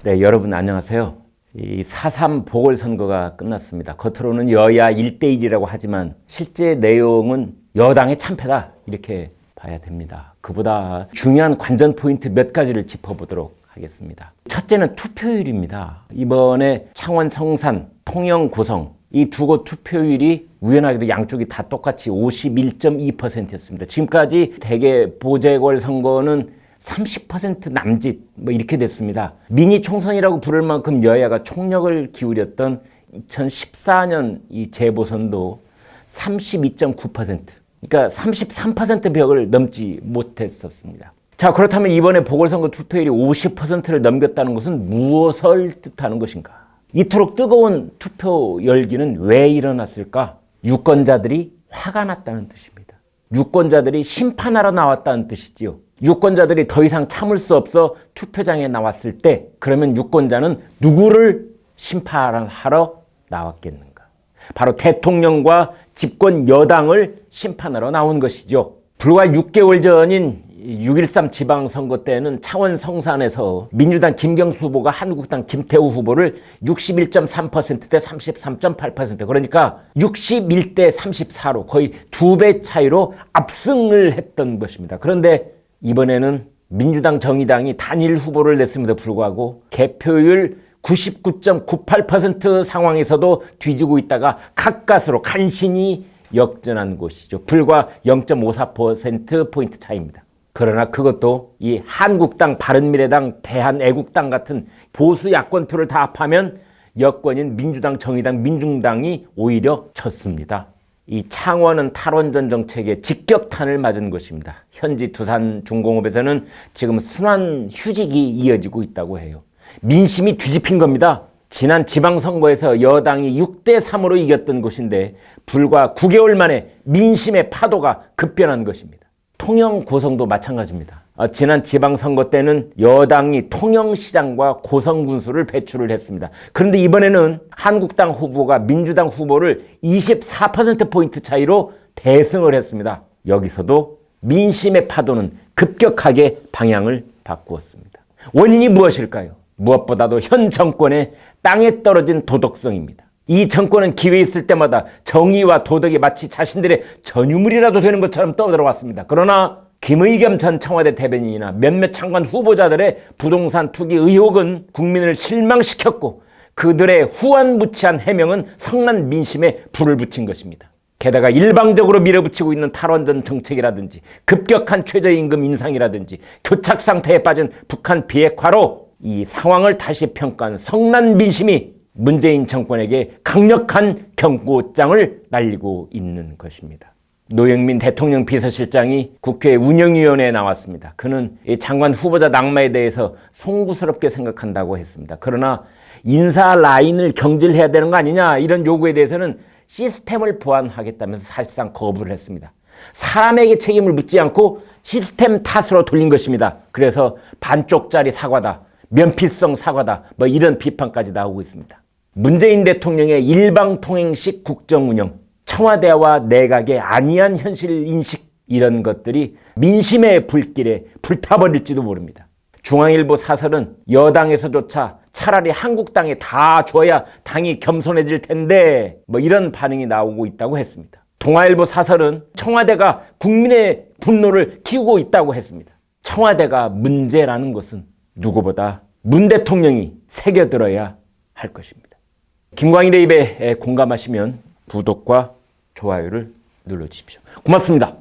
네, 여러분 안녕하세요. 이 4.3 보궐선거가 끝났습니다. 겉으로는 여야 1대1이라고 하지만 실제 내용은 여당의 참패다 이렇게 봐야 됩니다. 그보다 중요한 관전 포인트 몇 가지를 짚어보도록 하겠습니다. 첫째는 투표율입니다. 이번에 창원, 성산, 통영, 고성 이 두 곳 투표율이 우연하게도 양쪽이 다 똑같이 51.2%였습니다. 지금까지 대개 보궐선거는 30% 남짓 이렇게 됐습니다. 미니 총선이라고 부를 만큼 여야가 총력을 기울였던 2014년 이 재보선도 32.9%, 그러니까 33% 벽을 넘지 못했었습니다. 자, 그렇다면 이번에 보궐선거 투표율이 50%를 넘겼다는 것은 무엇을 뜻하는 것인가? 이토록 뜨거운 투표 열기는 왜 일어났을까? 유권자들이 화가 났다는 뜻입니다. 유권자들이 심판하러 나왔다는 뜻이지요. 유권자들이 더 이상 참을 수 없어 투표장에 나왔을 때 그러면 유권자는 누구를 심판하러 나왔겠는가? 바로 대통령과 집권 여당을 심판하러 나온 것이죠. 불과 6개월 전인 6.13 지방선거 때는 창원 성산에서 민주당 김경수 후보가 한국당 김태우 후보를 61.3%대 33.8%, 그러니까 61대 34로 거의 2배 차이로 압승을 했던 것입니다. 그런데 이번에는 민주당 정의당이 단일 후보를 냈음에도 불구하고 개표율 99.98% 상황에서도 뒤지고 있다가 가까스로 간신히 역전한 곳이죠. 불과 0.54%포인트 차이입니다. 그러나 그것도 이 한국당, 바른미래당, 대한애국당 같은 보수 야권표를 다 합하면 여권인 민주당, 정의당, 민중당이 오히려 졌습니다. 이 창원은 탈원전 정책에 직격탄을 맞은 것입니다. 현지 두산중공업에서는 지금 순환 휴직이 이어지고 있다고 해요. 민심이 뒤집힌 겁니다. 지난 지방선거에서 여당이 6대3으로 이겼던 곳인데 불과 9개월 만에 민심의 파도가 급변한 것입니다. 통영, 고성도 마찬가지입니다. 지난 지방선거 때는 여당이 통영시장과 고성군수를 배출을 했습니다. 그런데 이번에는 한국당 후보가 민주당 후보를 24%포인트 차이로 대승을 했습니다. 여기서도 민심의 파도는 급격하게 방향을 바꾸었습니다. 원인이 무엇일까요? 무엇보다도 현 정권의 땅에 떨어진 도덕성입니다. 이 정권은 기회 있을 때마다 정의와 도덕이 마치 자신들의 전유물이라도 되는 것처럼 떠들어왔습니다. 그러나 김의겸 전 청와대 대변인이나 몇몇 장관 후보자들의 부동산 투기 의혹은 국민을 실망시켰고 그들의 후안무치한 해명은 성난 민심에 불을 붙인 것입니다. 게다가 일방적으로 밀어붙이고 있는 탈원전 정책이라든지 급격한 최저임금 인상이라든지 교착 상태에 빠진 북한 비핵화로 이 상황을 다시 평가한 성난 민심이 문재인 정권에게 강력한 경고장을 날리고 있는 것입니다. 노영민 대통령 비서실장이 국회 운영위원회에 나왔습니다. 그는 이 장관 후보자 낙마에 대해서 송구스럽게 생각한다고 했습니다. 그러나 인사 라인을 경질해야 되는 거 아니냐 이런 요구에 대해서는 시스템을 보완하겠다면서 사실상 거부를 했습니다. 사람에게 책임을 묻지 않고 시스템 탓으로 돌린 것입니다. 그래서 반쪽짜리 사과다, 면피성 사과다 이런 비판까지 나오고 있습니다. 문재인 대통령의 일방통행식 국정운영, 청와대와 내각의 안이한 현실인식 이런 것들이 민심의 불길에 불타버릴지도 모릅니다. 중앙일보 사설은 여당에서조차 차라리 한국당에 다 줘야 당이 겸손해질 텐데 이런 반응이 나오고 있다고 했습니다. 동아일보 사설은 청와대가 국민의 분노를 키우고 있다고 했습니다. 청와대가 문제라는 것은 누구보다 문 대통령이 새겨들어야 할 것입니다. 김광일의 입에 공감하시면 구독과 좋아요를 눌러주십시오. 고맙습니다.